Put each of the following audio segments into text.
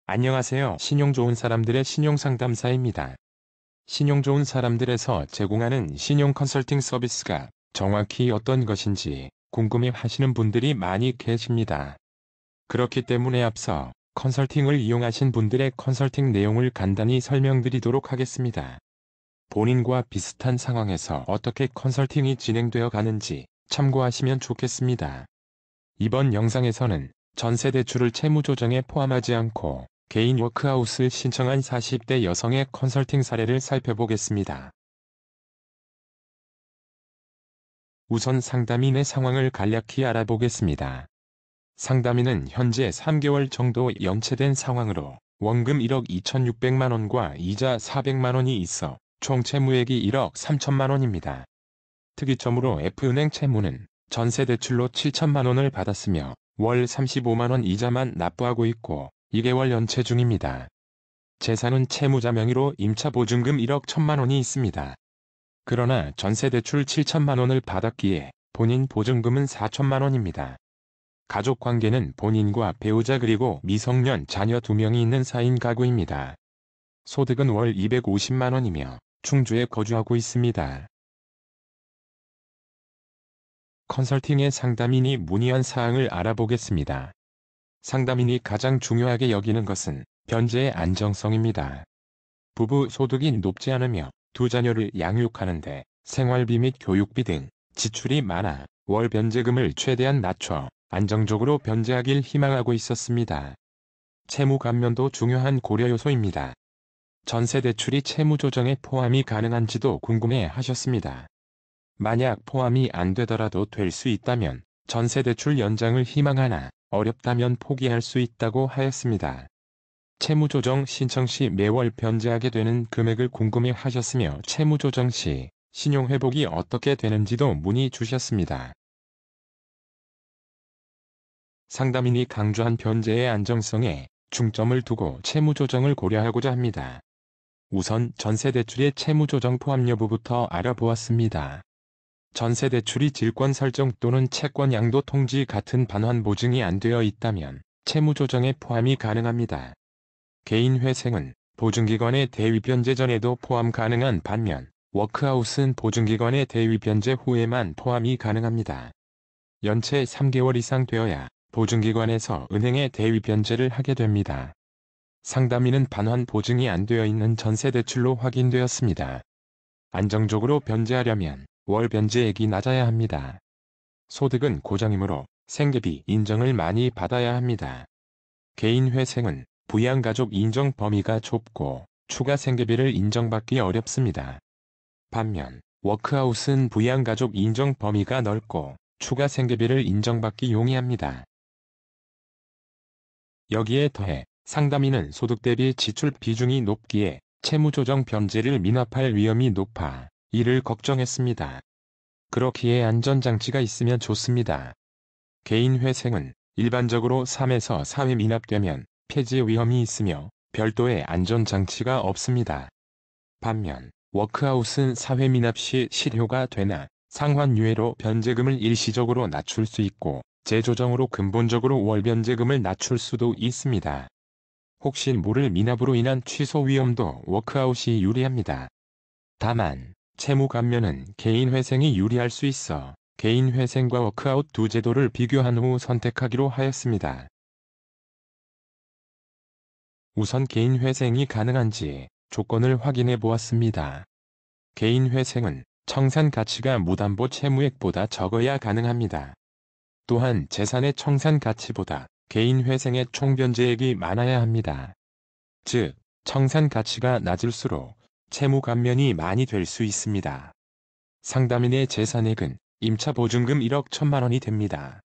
안녕하세요. 신용 좋은 사람들의 신용상담사입니다. 신용 좋은 사람들에서 제공하는 신용 컨설팅 서비스가 정확히 어떤 것인지 궁금해 하시는 분들이 많이 계십니다. 그렇기 때문에 앞서 컨설팅을 이용하신 분들의 컨설팅 내용을 간단히 설명드리도록 하겠습니다. 본인과 비슷한 상황에서 어떻게 컨설팅이 진행되어 가는지 참고하시면 좋겠습니다. 이번 영상에서는 전세대출을 채무조정에 포함하지 않고 개인 워크아웃을 신청한 40대 여성의 컨설팅 사례를 살펴보겠습니다. 우선 상담인의 상황을 간략히 알아보겠습니다. 상담인은 현재 3개월 정도 연체된 상황으로 원금 1억 2,600만 원과 이자 400만 원이 있어 총 채무액이 1억 3천만 원입니다. 특이점으로 F은행 채무는 전세대출로 7천만 원을 받았으며 월 35만 원 이자만 납부하고 있고 2개월 연체 중입니다. 재산은 채무자 명의로 임차보증금 1억 1천만 원이 있습니다. 그러나 전세대출 7천만 원을 받았기에 본인 보증금은 4천만 원입니다. 가족관계는 본인과 배우자 그리고 미성년 자녀 2명이 있는 4인 가구입니다. 소득은 월 250만 원이며 충주에 거주하고 있습니다. 컨설팅의 상담인이 문의한 사항을 알아보겠습니다. 상담인이 가장 중요하게 여기는 것은 변제의 안정성입니다. 부부 소득이 높지 않으며 두 자녀를 양육하는데 생활비 및 교육비 등 지출이 많아 월 변제금을 최대한 낮춰 안정적으로 변제하길 희망하고 있었습니다. 채무 감면도 중요한 고려 요소입니다. 전세대출이 채무 조정에 포함이 가능한지도 궁금해 하셨습니다. 만약 포함이 안 되더라도 될 수 있다면 전세대출 연장을 희망하나 어렵다면 포기할 수 있다고 하였습니다. 채무조정 신청 시 매월 변제하게 되는 금액을 궁금해 하셨으며 채무조정 시 신용회복이 어떻게 되는지도 문의 주셨습니다. 상담인이 강조한 변제의 안정성에 중점을 두고 채무조정을 고려하고자 합니다. 우선 전세대출의 채무조정 포함 여부부터 알아보았습니다. 전세대출이 질권 설정 또는 채권 양도 통지 같은 반환 보증이 안 되어 있다면 채무조정에 포함이 가능합니다. 개인회생은 보증기관의 대위변제 전에도 포함 가능한 반면 워크아웃은 보증기관의 대위변제 후에만 포함이 가능합니다. 연체 3개월 이상 되어야 보증기관에서 은행에 대위변제를 하게 됩니다. 상담인은 반환 보증이 안 되어 있는 전세대출로 확인되었습니다. 안정적으로 변제하려면 월 변제액이 낮아야 합니다. 소득은 고정이므로 생계비 인정을 많이 받아야 합니다. 개인회생은 부양가족 인정 범위가 좁고 추가 생계비를 인정받기 어렵습니다. 반면 워크아웃은 부양가족 인정 범위가 넓고 추가 생계비를 인정받기 용이합니다. 여기에 더해 상담인은 소득 대비 지출 비중이 높기에 채무조정 변제를 미납할 위험이 높아 이를 걱정했습니다. 그렇기에 안전장치가 있으면 좋습니다. 개인회생은 일반적으로 3에서 4회 미납되면 폐지 위험이 있으며 별도의 안전장치가 없습니다. 반면 워크아웃은 4회 미납 시 실효가 되나 상환유예로 변제금을 일시적으로 낮출 수 있고 재조정으로 근본적으로 월 변제금을 낮출 수도 있습니다. 혹시 모를 미납으로 인한 취소 위험도 워크아웃이 유리합니다. 다만 채무 감면은 개인회생이 유리할 수 있어 개인회생과 워크아웃 두 제도를 비교한 후 선택하기로 하였습니다. 우선 개인회생이 가능한지 조건을 확인해 보았습니다. 개인회생은 청산가치가 무담보 채무액보다 적어야 가능합니다. 또한 재산의 청산가치보다 개인회생의 총변제액이 많아야 합니다. 즉, 청산가치가 낮을수록 채무 감면이 많이 될 수 있습니다. 상담인의 재산액은 임차보증금 1억 1천만 원이 됩니다.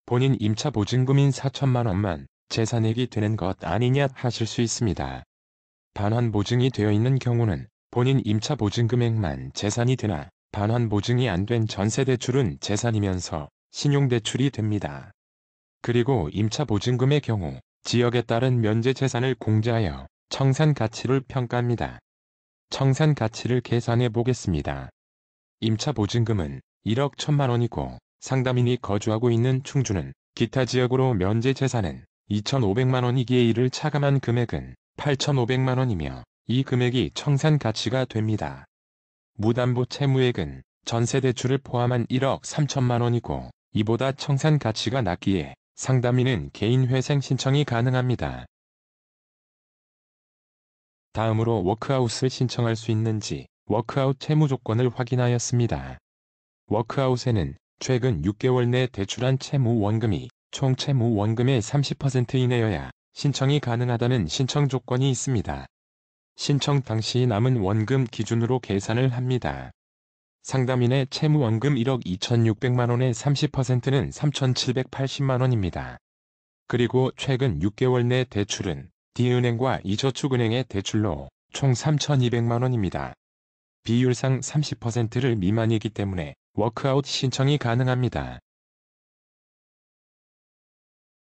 본인 임차보증금인 4천만 원만 재산액이 되는 것 아니냐 하실 수 있습니다. 반환보증이 되어 있는 경우는 본인 임차보증금액만 재산이 되나 반환보증이 안 된 전세대출은 재산이면서 신용대출이 됩니다. 그리고 임차보증금의 경우 지역에 따른 면제재산을 공제하여 청산가치를 평가합니다. 청산가치를 계산해 보겠습니다. 임차보증금은 1억 1천만 원이고 상담인이 거주하고 있는 충주는 기타 지역으로 면제재산은 2,500만원이기에 이를 차감한 금액은 8,500만원이며 이 금액이 청산가치가 됩니다. 무담보 채무액은 전세대출을 포함한 1억 3천만원이고 이보다 청산가치가 낮기에 상담인은 개인회생 신청이 가능합니다. 다음으로 워크아웃을 신청할 수 있는지 워크아웃 채무 조건을 확인하였습니다. 워크아웃에는 최근 6개월 내 대출한 채무 원금이 총 채무 원금의 30% 이내여야 신청이 가능하다는 신청 조건이 있습니다. 신청 당시 남은 원금 기준으로 계산을 합니다. 상담인의 채무 원금 1억 2,600만원의 30%는 3,780만원입니다. 그리고 최근 6개월 내 대출은 D은행과 이저축은행의 대출로 총 3,200만원입니다. 비율상 30%를 미만이기 때문에 워크아웃 신청이 가능합니다.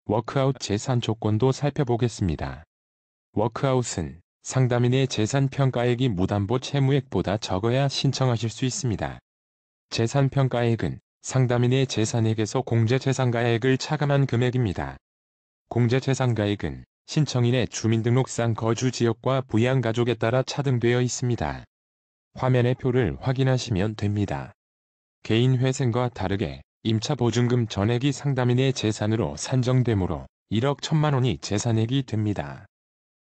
워크아웃 재산 조건도 살펴보겠습니다. 워크아웃은 상담인의 재산평가액이 무담보 채무액보다 적어야 신청하실 수 있습니다. 재산평가액은 상담인의 재산액에서 공제재산가액을 차감한 금액입니다. 공제재산가액은 신청인의 주민등록상 거주지역과 부양가족에 따라 차등되어 있습니다. 화면의 표를 확인하시면 됩니다. 개인회생과 다르게 임차보증금 전액이 상담인의 재산으로 산정되므로 1억 1천만원이 재산액이 됩니다.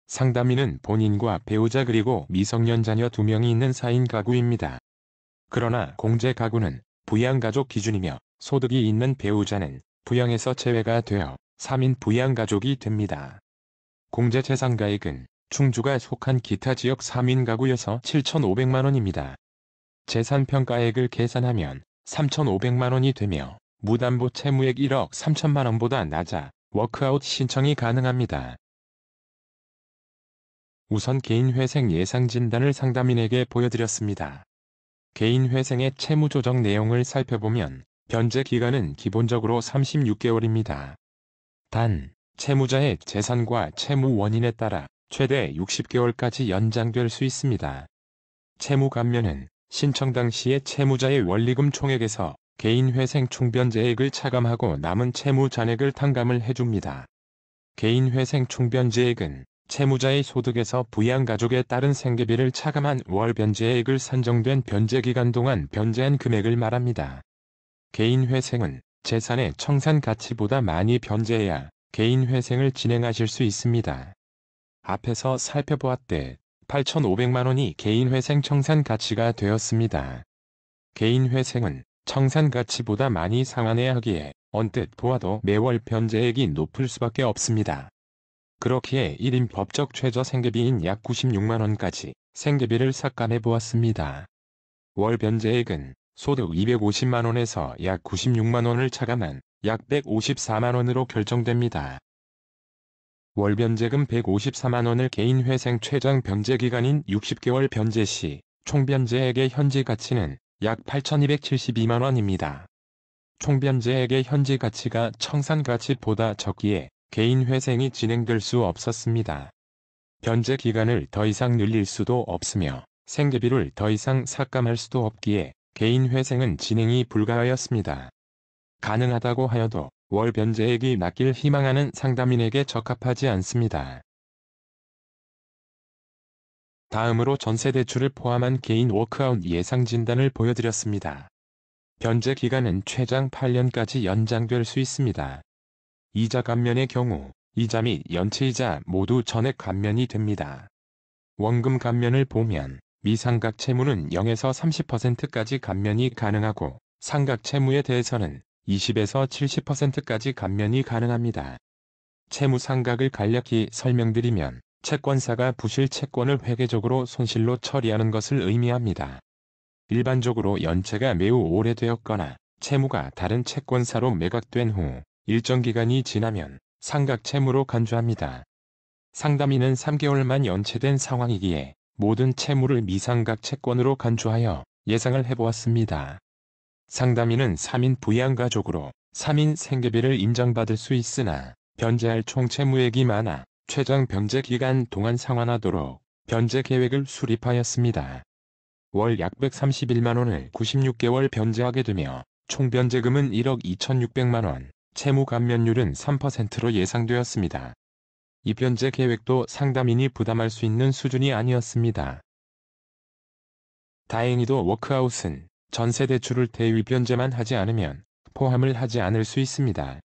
상담인은 본인과 배우자 그리고 미성년 자녀 2명이 있는 4인 가구입니다. 그러나 공제가구는 부양가족 기준이며 소득이 있는 배우자는 부양에서 제외가 되어 3인 부양가족이 됩니다. 공제재산가액은 충주가 속한 기타 지역 3인 가구여서 7,500만원입니다. 재산평가액을 계산하면 3,500만원이 되며 무담보 채무액 1억 3천만원보다 낮아 워크아웃 신청이 가능합니다. 우선 개인회생 예상진단을 상담인에게 보여드렸습니다. 개인회생의 채무조정 내용을 살펴보면 변제 기간은 기본적으로 36개월입니다. 단, 채무자의 재산과 채무 원인에 따라 최대 60개월까지 연장될 수 있습니다. 채무 감면은 신청 당시에 채무자의 원리금 총액에서 개인회생 총변제액을 차감하고 남은 채무 잔액을 탕감을 해줍니다. 개인회생 총변제액은 채무자의 소득에서 부양가족에 따른 생계비를 차감한 월 변제액을 산정된 변제기간 동안 변제한 금액을 말합니다. 개인회생은 재산의 청산가치보다 많이 변제해야 개인회생을 진행하실 수 있습니다. 앞에서 살펴보았듯 8,500만원이 개인회생 청산가치가 되었습니다. 개인회생은 청산가치보다 많이 상환해야 하기에 언뜻 보아도 매월 변제액이 높을 수밖에 없습니다. 그렇기에 1인 법적 최저 생계비인 약 96만원까지 생계비를 삭감해 보았습니다. 월 변제액은 소득 250만원에서 약 96만원을 차감한 약 154만원으로 결정됩니다. 월 변제금 154만원을 개인회생 최장 변제기간인 60개월 변제 시 총변제액의 현지 가치는 약 8,272만원입니다. 총변제액의 현지 가치가 청산가치보다 적기에 개인회생이 진행될 수 없었습니다. 변제 기간을 더 이상 늘릴 수도 없으며 생계비를 더 이상 삭감할 수도 없기에 개인회생은 진행이 불가하였습니다. 가능하다고 하여도 월 변제액이 낮길 희망하는 상담인에게 적합하지 않습니다. 다음으로 전세대출을 포함한 개인 워크아웃 예상 진단을 보여드렸습니다. 변제 기간은 최장 8년까지 연장될 수 있습니다. 이자 감면의 경우 이자 및 연체이자 모두 전액 감면이 됩니다. 원금 감면을 보면 미상각 채무는 0에서 30%까지 감면이 가능하고 상각 채무에 대해서는 20에서 70%까지 감면이 가능합니다. 채무 상각을 간략히 설명드리면 채권사가 부실 채권을 회계적으로 손실로 처리하는 것을 의미합니다. 일반적으로 연체가 매우 오래되었거나 채무가 다른 채권사로 매각된 후 일정 기간이 지나면 상각 채무로 간주합니다. 상담인은 3개월만 연체된 상황이기에 모든 채무를 미상각 채권으로 간주하여 예상을 해보았습니다. 상담인은 3인 부양가족으로 3인 생계비를 인정받을 수 있으나 변제할 총 채무액이 많아 최장 변제 기간 동안 상환하도록 변제 계획을 수립하였습니다. 월 약 131만원을 96개월 변제하게 되며 총 변제금은 1억 2,600만원, 채무 감면율은 3%로 예상되었습니다. 이 변제 계획도 상담인이 부담할 수 있는 수준이 아니었습니다. 다행히도 워크아웃은 전세대출을 대위 변제만 하지 않으면 포함을 하지 않을 수 있습니다.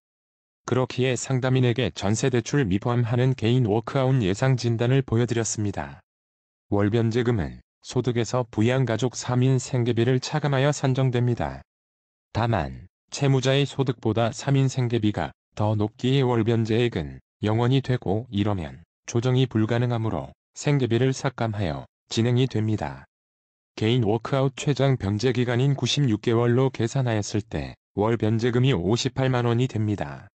그렇기에 상담인에게 전세대출 미포함하는 개인 워크아웃 예상 진단을 보여드렸습니다. 월변제금은 소득에서 부양가족 3인 생계비를 차감하여 산정됩니다. 다만 채무자의 소득보다 3인 생계비가 더 높기에 월변제액은 0원이 되고 이러면 조정이 불가능하므로 생계비를 삭감하여 진행이 됩니다. 개인 워크아웃 최장 변제 기간인 96개월로 계산하였을 때 월 변제금이 58만 원이 됩니다.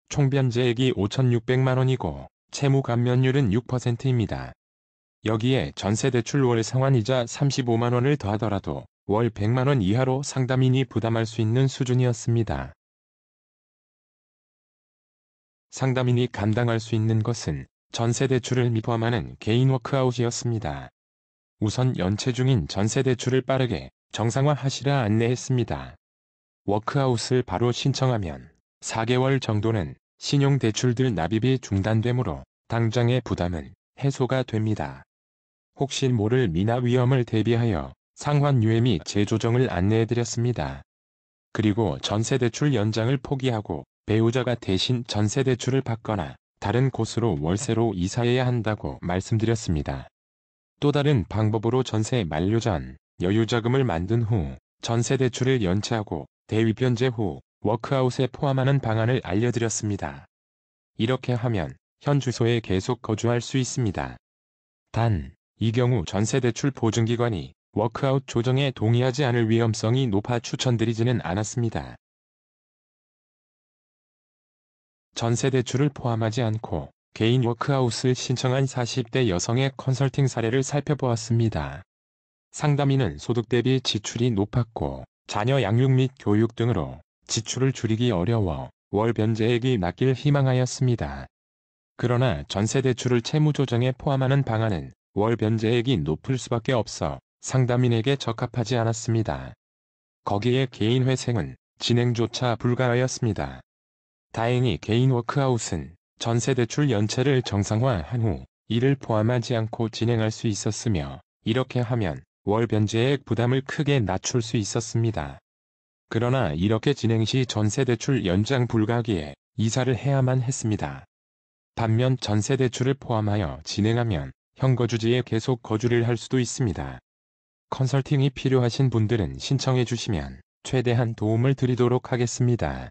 총 변제액이 5,600만 원이고 채무 감면율은 6%입니다. 여기에 전세대출 월 상환이자 35만 원을 더하더라도 월 100만 원 이하로 상담인이 부담할 수 있는 수준이었습니다. 상담인이 감당할 수 있는 것은 전세대출을 미포함하는 개인 워크아웃이었습니다. 우선 연체 중인 전세대출을 빠르게 정상화하시라 안내했습니다. 워크아웃을 바로 신청하면 4개월 정도는 신용대출들 납입이 중단되므로 당장의 부담은 해소가 됩니다. 혹시 모를 미나 위험을 대비하여 상환유예 및 재조정을 안내해드렸습니다. 그리고 전세대출 연장을 포기하고 배우자가 대신 전세대출을 받거나 다른 곳으로 월세로 이사해야 한다고 말씀드렸습니다. 또 다른 방법으로 전세 만료 전 여유자금을 만든 후 전세대출을 연체하고 대위변제 후 워크아웃에 포함하는 방안을 알려드렸습니다. 이렇게 하면 현 주소에 계속 거주할 수 있습니다. 단, 이 경우 전세대출 보증기관이 워크아웃 조정에 동의하지 않을 위험성이 높아 추천드리지는 않았습니다. 전세대출을 포함하지 않고 개인 워크아웃을 신청한 40대 여성의 컨설팅 사례를 살펴보았습니다. 상담인은 소득 대비 지출이 높았고 자녀 양육 및 교육 등으로 지출을 줄이기 어려워 월 변제액이 낮길 희망하였습니다. 그러나 전세대출을 채무조정에 포함하는 방안은 월 변제액이 높을 수밖에 없어 상담인에게 적합하지 않았습니다. 거기에 개인 회생은 진행조차 불가하였습니다. 다행히 개인 워크아웃은 전세대출 연체를 정상화한 후 이를 포함하지 않고 진행할 수 있었으며 이렇게 하면 월 변제액 부담을 크게 낮출 수 있었습니다. 그러나 이렇게 진행 시 전세대출 연장 불가기에 이사를 해야만 했습니다. 반면 전세대출을 포함하여 진행하면 현거주지에 계속 거주를 할 수도 있습니다. 컨설팅이 필요하신 분들은 신청해 주시면 최대한 도움을 드리도록 하겠습니다.